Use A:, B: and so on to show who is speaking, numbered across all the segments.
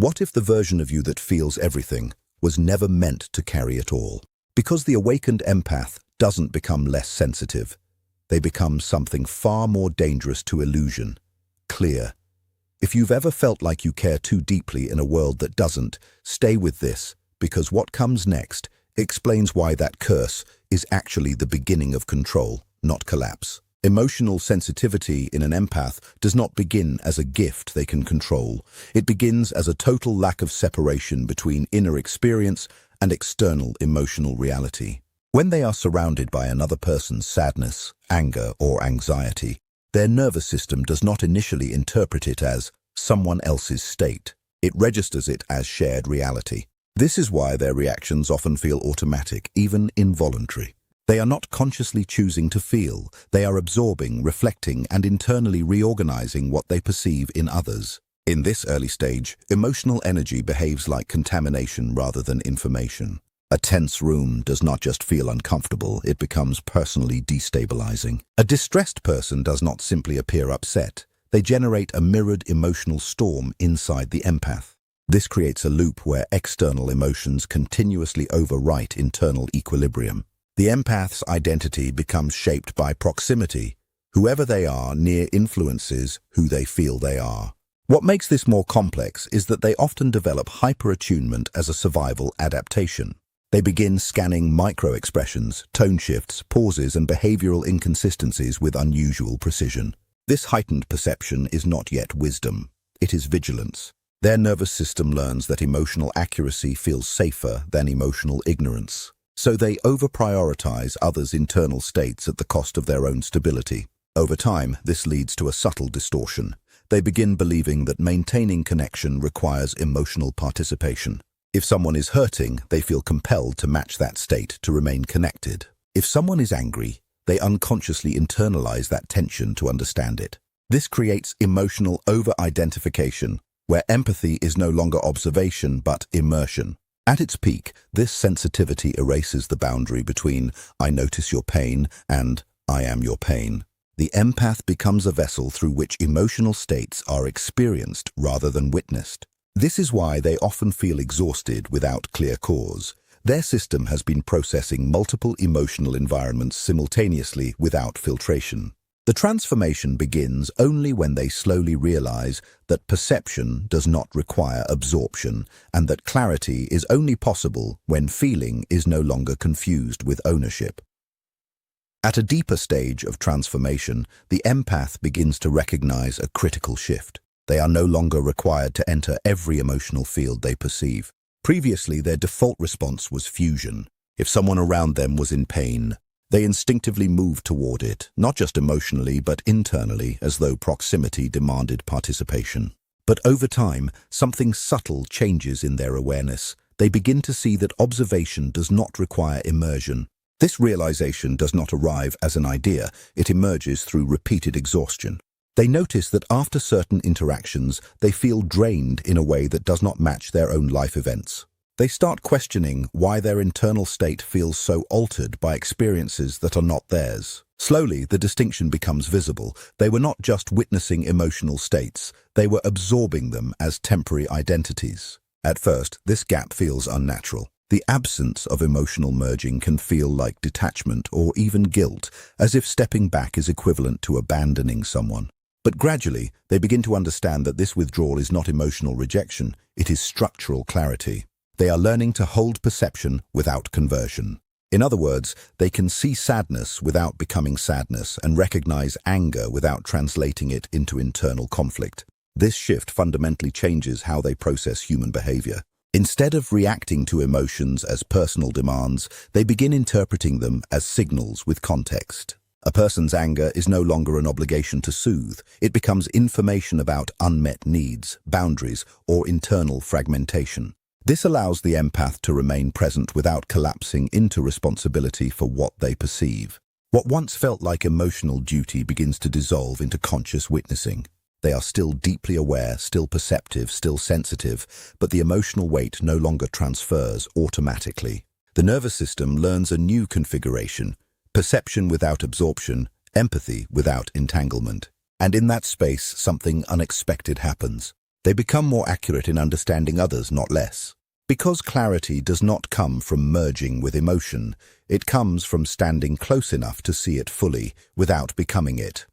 A: What if the version of you that feels everything was never meant to carry it all? Because the awakened empath doesn't become less sensitive. They become something far more dangerous to illusion: clear. If you've ever felt like you care too deeply in a world that doesn't, stay with this, because what comes next explains why that curse is actually the beginning of control, not collapse. Emotional sensitivity in an empath does not begin as a gift they can control. It begins as a total lack of separation between inner experience and external emotional reality. When they are surrounded by another person's sadness, anger, or anxiety, their nervous system does not initially interpret it as someone else's state. It registers it as shared reality. This is why their reactions often feel automatic, even involuntary. They are not consciously choosing to feel. They are absorbing, reflecting, and internally reorganizing what they perceive in others. In this early stage, emotional energy behaves like contamination rather than information. A tense room does not just feel uncomfortable, it becomes personally destabilizing. A distressed person does not simply appear upset. They generate a mirrored emotional storm inside the empath. This creates a loop where external emotions continuously overwrite internal equilibrium. The empath's identity becomes shaped by proximity. Whoever they are near influences who they feel they are. What makes this more complex is that they often develop hyper-attunement as a survival adaptation. They begin scanning micro-expressions, tone shifts, pauses, and behavioral inconsistencies with unusual precision. This heightened perception is not yet wisdom. It is vigilance. Their nervous system learns that emotional accuracy feels safer than emotional ignorance. So they over-prioritize others' internal states at the cost of their own stability. Over time, this leads to a subtle distortion. They begin believing that maintaining connection requires emotional participation. If someone is hurting, they feel compelled to match that state to remain connected. If someone is angry, they unconsciously internalize that tension to understand it. This creates emotional over-identification, where empathy is no longer observation but immersion. At its peak, this sensitivity erases the boundary between "I notice your pain" and "I am your pain." The empath becomes a vessel through which emotional states are experienced rather than witnessed. This is why they often feel exhausted without clear cause. Their system has been processing multiple emotional environments simultaneously without filtration. The transformation begins only when they slowly realize that perception does not require absorption and that clarity is only possible when feeling is no longer confused with ownership. At a deeper stage of transformation, the empath begins to recognize a critical shift. They are no longer required to enter every emotional field they perceive. Previously, their default response was fusion. If someone around them was in pain, they instinctively moved toward it, not just emotionally but internally, as though proximity demanded participation. But over time, something subtle changes in their awareness. They begin to see that observation does not require immersion. This realization does not arrive as an idea, it emerges through repeated exhaustion. They notice that after certain interactions, they feel drained in a way that does not match their own life events. They start questioning why their internal state feels so altered by experiences that are not theirs. Slowly, the distinction becomes visible. They were not just witnessing emotional states, they were absorbing them as temporary identities. At first, this gap feels unnatural. The absence of emotional merging can feel like detachment or even guilt, as if stepping back is equivalent to abandoning someone. But gradually, they begin to understand that this withdrawal is not emotional rejection, it is structural clarity. They are learning to hold perception without conversion. In other words, they can see sadness without becoming sadness and recognize anger without translating it into internal conflict. This shift fundamentally changes how they process human behavior. Instead of reacting to emotions as personal demands, they begin interpreting them as signals with context. A person's anger is no longer an obligation to soothe. It becomes information about unmet needs, boundaries, or internal fragmentation. This allows the empath to remain present without collapsing into responsibility for what they perceive. What once felt like emotional duty begins to dissolve into conscious witnessing. They are still deeply aware, still perceptive, still sensitive, but the emotional weight no longer transfers automatically. The nervous system learns a new configuration: perception without absorption, empathy without entanglement. And in that space, something unexpected happens. They become more accurate in understanding others, not less. Because clarity does not come from merging with emotion, it comes from standing close enough to see it fully without becoming it.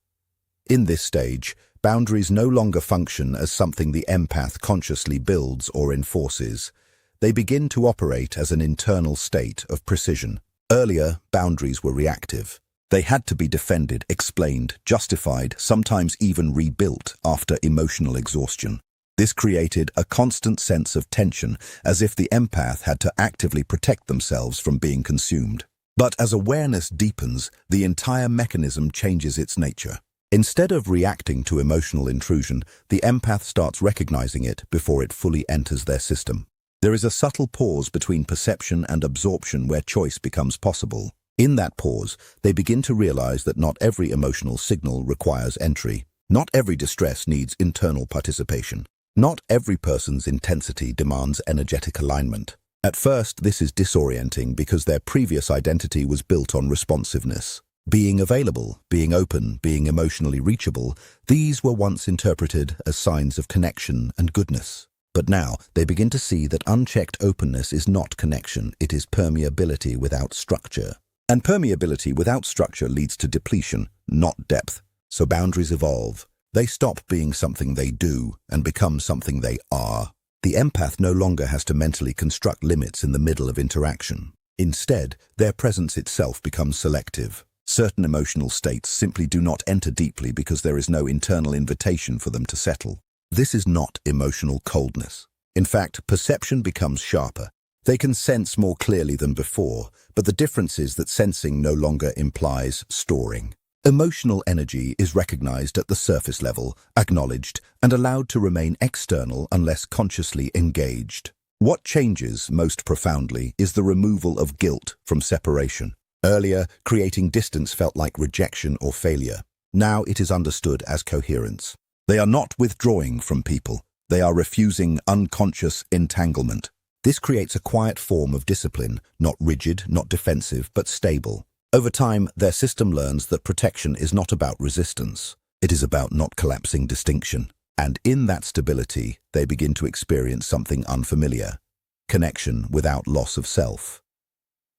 A: In this stage, boundaries no longer function as something the empath consciously builds or enforces. They begin to operate as an internal state of precision. Earlier, boundaries were reactive. They had to be defended, explained, justified, sometimes even rebuilt after emotional exhaustion. This created a constant sense of tension, as if the empath had to actively protect themselves from being consumed. But as awareness deepens, the entire mechanism changes its nature. Instead of reacting to emotional intrusion, the empath starts recognizing it before it fully enters their system. There is a subtle pause between perception and absorption where choice becomes possible. In that pause, they begin to realize that not every emotional signal requires entry. Not every distress needs internal participation. Not every person's intensity demands energetic alignment. At first, this is disorienting because their previous identity was built on responsiveness. Being available, being open, being emotionally reachable, these were once interpreted as signs of connection and goodness. But now, they begin to see that unchecked openness is not connection, it is permeability without structure. And permeability without structure leads to depletion, not depth. So boundaries evolve. They stop being something they do and become something they are. The empath no longer has to mentally construct limits in the middle of interaction. Instead, their presence itself becomes selective. Certain emotional states simply do not enter deeply because there is no internal invitation for them to settle. This is not emotional coldness. In fact, perception becomes sharper. They can sense more clearly than before, but the difference is that sensing no longer implies storing. Emotional energy is recognized at the surface level, acknowledged, and allowed to remain external unless consciously engaged. What changes most profoundly is the removal of guilt from separation. Earlier, creating distance felt like rejection or failure. Now it is understood as coherence. They are not withdrawing from people. They are refusing unconscious entanglement. This creates a quiet form of discipline, not rigid, not defensive, but stable. Over time, their system learns that protection is not about resistance. It is about not collapsing distinction. And in that stability, they begin to experience something unfamiliar: connection without loss of self.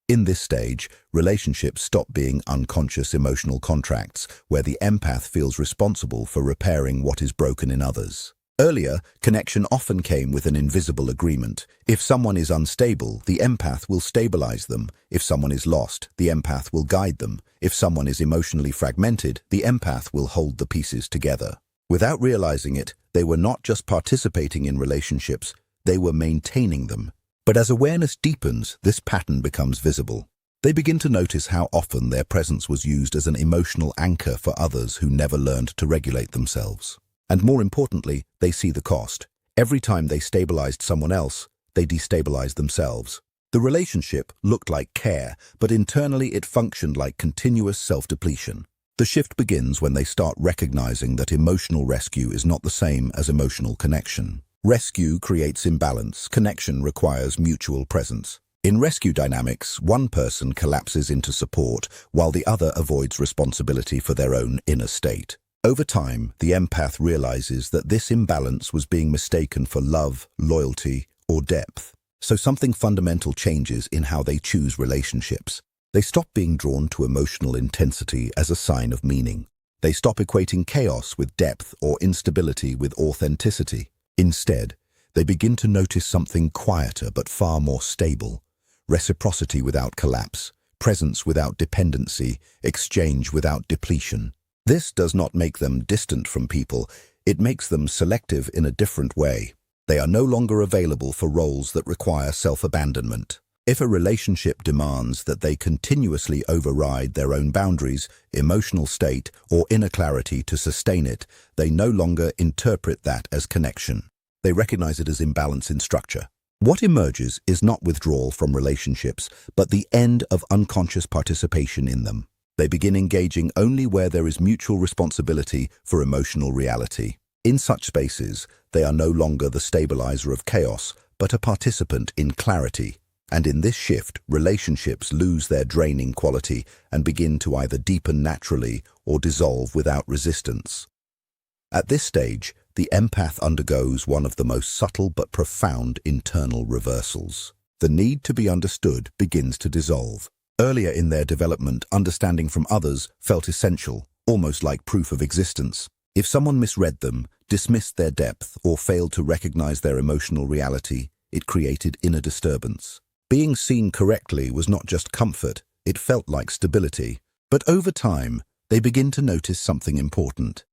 A: In this stage, relationships stop being unconscious emotional contracts where the empath feels responsible for repairing what is broken in others. Earlier, connection often came with an invisible agreement. If someone is unstable, the empath will stabilize them. If someone is lost, the empath will guide them. If someone is emotionally fragmented, the empath will hold the pieces together. Without realizing it, they were not just participating in relationships, they were maintaining them. But as awareness deepens, this pattern becomes visible. They begin to notice how often their presence was used as an emotional anchor for others who never learned to regulate themselves. And more importantly, they see the cost. Every time they stabilized someone else, they destabilized themselves. The relationship looked like care, but internally it functioned like continuous self-depletion. The shift begins when they start recognizing that emotional rescue is not the same as emotional connection. Rescue creates imbalance, connection requires mutual presence. In rescue dynamics, one person collapses into support while the other avoids responsibility for their own inner state. Over time, the empath realizes that this imbalance was being mistaken for love, loyalty, or depth. So something fundamental changes in how they choose relationships. They stop being drawn to emotional intensity as a sign of meaning. They stop equating chaos with depth or instability with authenticity. Instead, they begin to notice something quieter but far more stable: reciprocity without collapse, presence without dependency, exchange without depletion. This does not make them distant from people, it makes them selective in a different way. They are no longer available for roles that require self-abandonment. If a relationship demands that they continuously override their own boundaries, emotional state, or inner clarity to sustain it, they no longer interpret that as connection. They recognize it as imbalance in structure. What emerges is not withdrawal from relationships, but the end of unconscious participation in them. They begin engaging only where there is mutual responsibility for emotional reality. In such spaces, they are no longer the stabilizer of chaos, but a participant in clarity. And in this shift, relationships lose their draining quality and begin to either deepen naturally or dissolve without resistance. At this stage, the empath undergoes one of the most subtle but profound internal reversals. The need to be understood begins to dissolve. Earlier in their development, understanding from others felt essential, almost like proof of existence. If someone misread them, dismissed their depth, or failed to recognize their emotional reality, it created inner disturbance. Being seen correctly was not just comfort, it felt like stability. But over time, they begin to notice something important.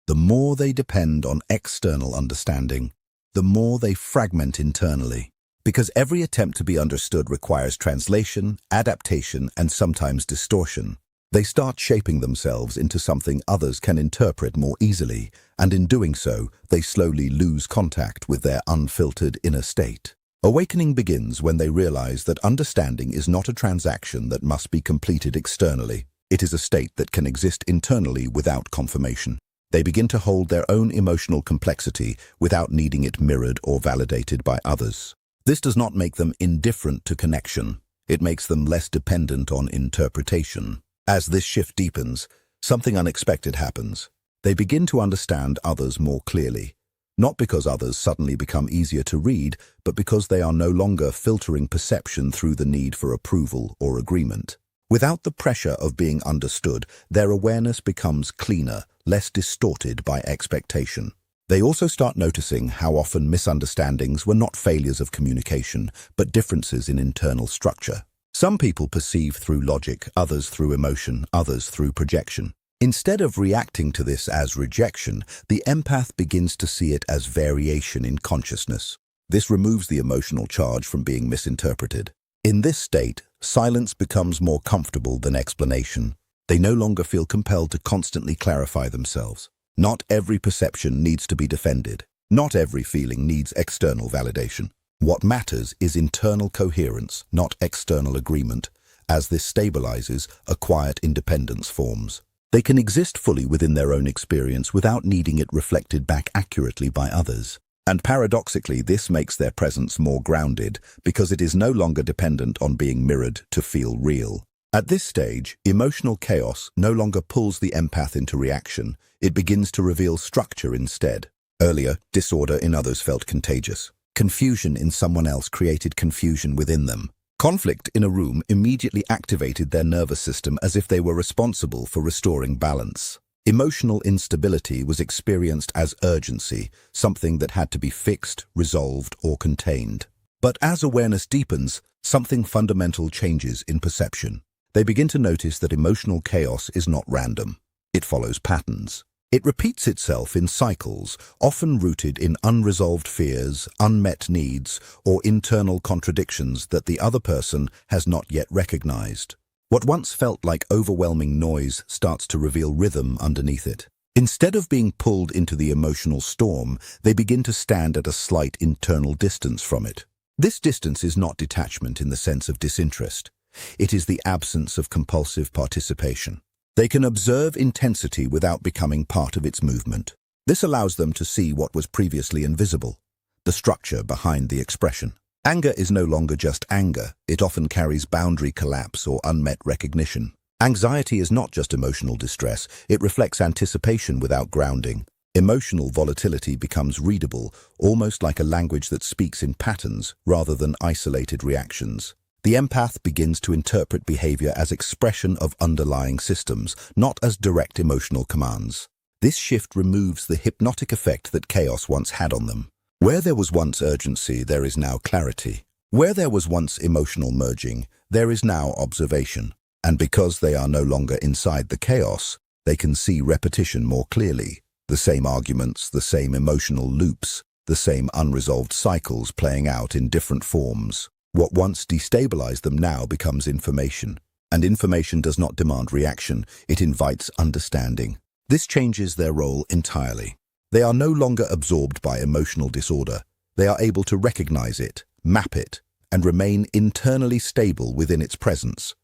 A: The more they depend on external understanding, the more they fragment internally. Because every attempt to be understood requires translation, adaptation, and sometimes distortion. They start shaping themselves into something others can interpret more easily, and in doing so, they slowly lose contact with their unfiltered inner state. Awakening begins when they realize that understanding is not a transaction that must be completed externally. It is a state that can exist internally without confirmation. They begin to hold their own emotional complexity without needing it mirrored or validated by others. This does not make them indifferent to connection. It makes them less dependent on interpretation. As this shift deepens, something unexpected happens. They begin to understand others more clearly, not because others suddenly become easier to read, but because they are no longer filtering perception through the need for approval or agreement. Without the pressure of being understood, their awareness becomes cleaner, less distorted by expectation. They also start noticing how often misunderstandings were not failures of communication, but differences in internal structure. Some people perceive through logic, others through emotion, others through projection. Instead of reacting to this as rejection, the empath begins to see it as variation in consciousness. This removes the emotional charge from being misinterpreted. In this state, silence becomes more comfortable than explanation. They no longer feel compelled to constantly clarify themselves. Not every perception needs to be defended. Not every feeling needs external validation. What matters is internal coherence, not external agreement. As this stabilizes, a quiet independence forms. They can exist fully within their own experience without needing it reflected back accurately by others. And paradoxically, this makes their presence more grounded because it is no longer dependent on being mirrored to feel real. At this stage, emotional chaos no longer pulls the empath into reaction. It begins to reveal structure instead. Earlier, disorder in others felt contagious. Confusion in someone else created confusion within them. Conflict in a room immediately activated their nervous system as if they were responsible for restoring balance. Emotional instability was experienced as urgency, something that had to be fixed, resolved, or contained. But as awareness deepens, something fundamental changes in perception. They begin to notice that emotional chaos is not random. It follows patterns. It repeats itself in cycles, often rooted in unresolved fears, unmet needs, or internal contradictions that the other person has not yet recognized. What once felt like overwhelming noise starts to reveal rhythm underneath it. Instead of being pulled into the emotional storm, they begin to stand at a slight internal distance from it. This distance is not detachment in the sense of disinterest. It is the absence of compulsive participation. They can observe intensity without becoming part of its movement. This allows them to see what was previously invisible, the structure behind the expression. Anger is no longer just anger. It often carries boundary collapse or unmet recognition. Anxiety is not just emotional distress. It reflects anticipation without grounding. Emotional volatility becomes readable, almost like a language that speaks in patterns rather than isolated reactions. The empath begins to interpret behavior as expression of underlying systems, not as direct emotional commands. This shift removes the hypnotic effect that chaos once had on them. Where there was once urgency, there is now clarity. Where there was once emotional merging, there is now observation. And because they are no longer inside the chaos, they can see repetition more clearly. The same arguments, the same emotional loops, the same unresolved cycles playing out in different forms. What once destabilized them now becomes information. And information does not demand reaction, it invites understanding. This changes their role entirely. They are no longer absorbed by emotional disorder. They are able to recognize it, map it, and remain internally stable within its presence.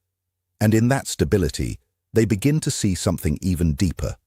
A: And in that stability, they begin to see something even deeper.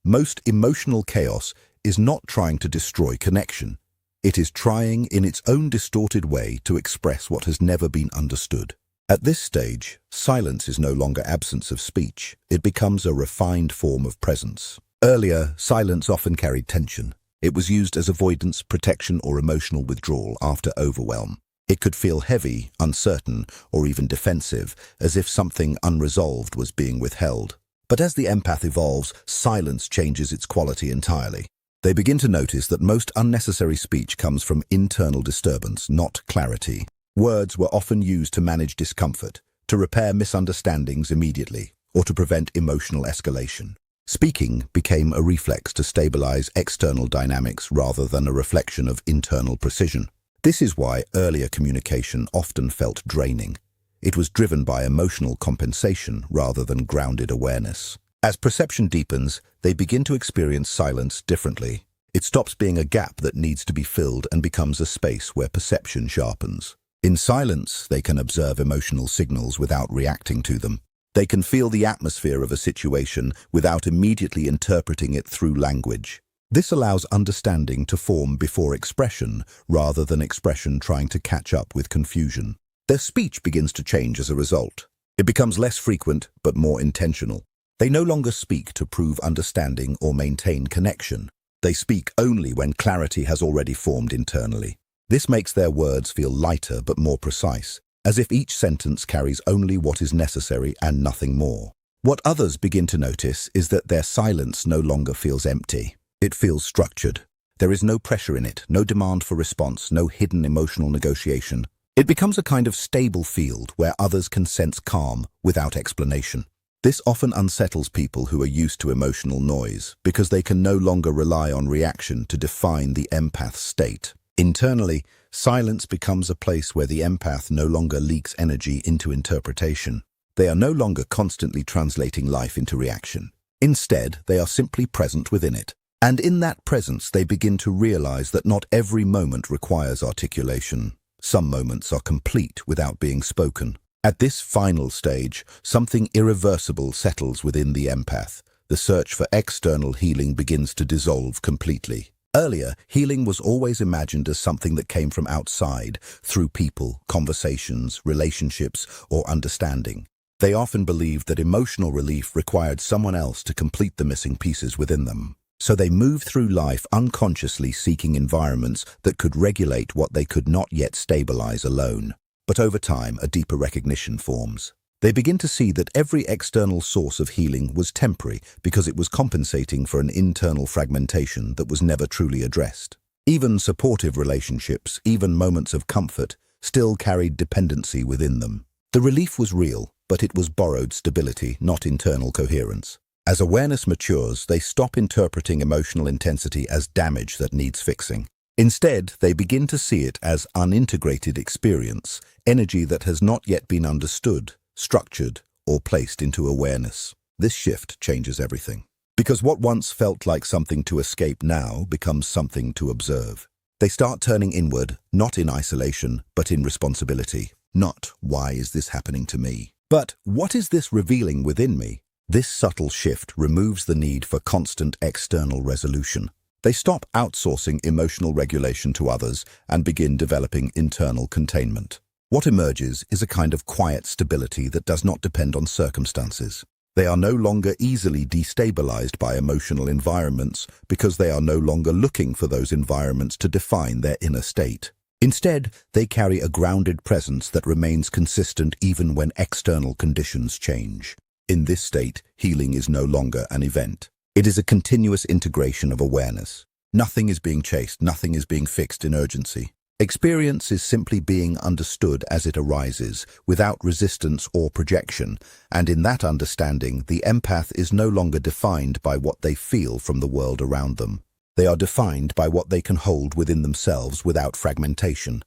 A: Most emotional chaos is not trying to destroy connection. It is trying, in its own distorted way, to express what has never been understood. At this stage, silence is no longer absence of speech. It becomes a refined form of presence. Earlier, silence often carried tension. It was used as avoidance, protection, or emotional withdrawal after overwhelm. It could feel heavy, uncertain, or even defensive, as if something unresolved was being withheld. But as the empath evolves, silence changes its quality entirely. They begin to notice that most unnecessary speech comes from internal disturbance, not clarity. Words were often used to manage discomfort, to repair misunderstandings immediately, or to prevent emotional escalation. Speaking became a reflex to stabilize external dynamics rather than a reflection of internal precision. This is why earlier communication often felt draining. It was driven by emotional compensation rather than grounded awareness. As perception deepens, they begin to experience silence differently. It stops being a gap that needs to be filled and becomes a space where perception sharpens. In silence, they can observe emotional signals without reacting to them. They can feel the atmosphere of a situation without immediately interpreting it through language. This allows understanding to form before expression, rather than expression trying to catch up with confusion. Their speech begins to change as a result. It becomes less frequent, but more intentional. They no longer speak to prove understanding or maintain connection. They speak only when clarity has already formed internally. This makes their words feel lighter but more precise, as if each sentence carries only what is necessary and nothing more. What others begin to notice is that their silence no longer feels empty. It feels structured. There is no pressure in it, no demand for response, no hidden emotional negotiation. It becomes a kind of stable field where others can sense calm without explanation. This often unsettles people who are used to emotional noise because they can no longer rely on reaction to define the empath's state. Internally, silence becomes a place where the empath no longer leaks energy into interpretation. They are no longer constantly translating life into reaction. Instead, they are simply present within it. And in that presence, they begin to realize that not every moment requires articulation. Some moments are complete without being spoken. At this final stage, something irreversible settles within the empath. The search for external healing begins to dissolve completely. Earlier, healing was always imagined as something that came from outside, through people, conversations, relationships, or understanding. They often believed that emotional relief required someone else to complete the missing pieces within them. So they moved through life unconsciously seeking environments that could regulate what they could not yet stabilize alone. But over time, a deeper recognition forms. They begin to see that every external source of healing was temporary because it was compensating for an internal fragmentation that was never truly addressed. Even supportive relationships, even moments of comfort, still carried dependency within them. The relief was real, but it was borrowed stability, not internal coherence. As awareness matures, they stop interpreting emotional intensity as damage that needs fixing. Instead, they begin to see it as unintegrated experience, energy that has not yet been understood, structured, or placed into awareness. This shift changes everything. Because what once felt like something to escape now becomes something to observe. They start turning inward, not in isolation, but in responsibility. Not, why is this happening to me? But, what is this revealing within me? This subtle shift removes the need for constant external resolution. They stop outsourcing emotional regulation to others and begin developing internal containment. What emerges is a kind of quiet stability that does not depend on circumstances. They are no longer easily destabilized by emotional environments because they are no longer looking for those environments to define their inner state. Instead, they carry a grounded presence that remains consistent even when external conditions change. In this state, healing is no longer an event. It is a continuous integration of awareness. Nothing is being chased, nothing is being fixed in urgency. Experience is simply being understood as it arises, without resistance or projection, and in that understanding, the empath is no longer defined by what they feel from the world around them. They are defined by what they can hold within themselves without fragmentation.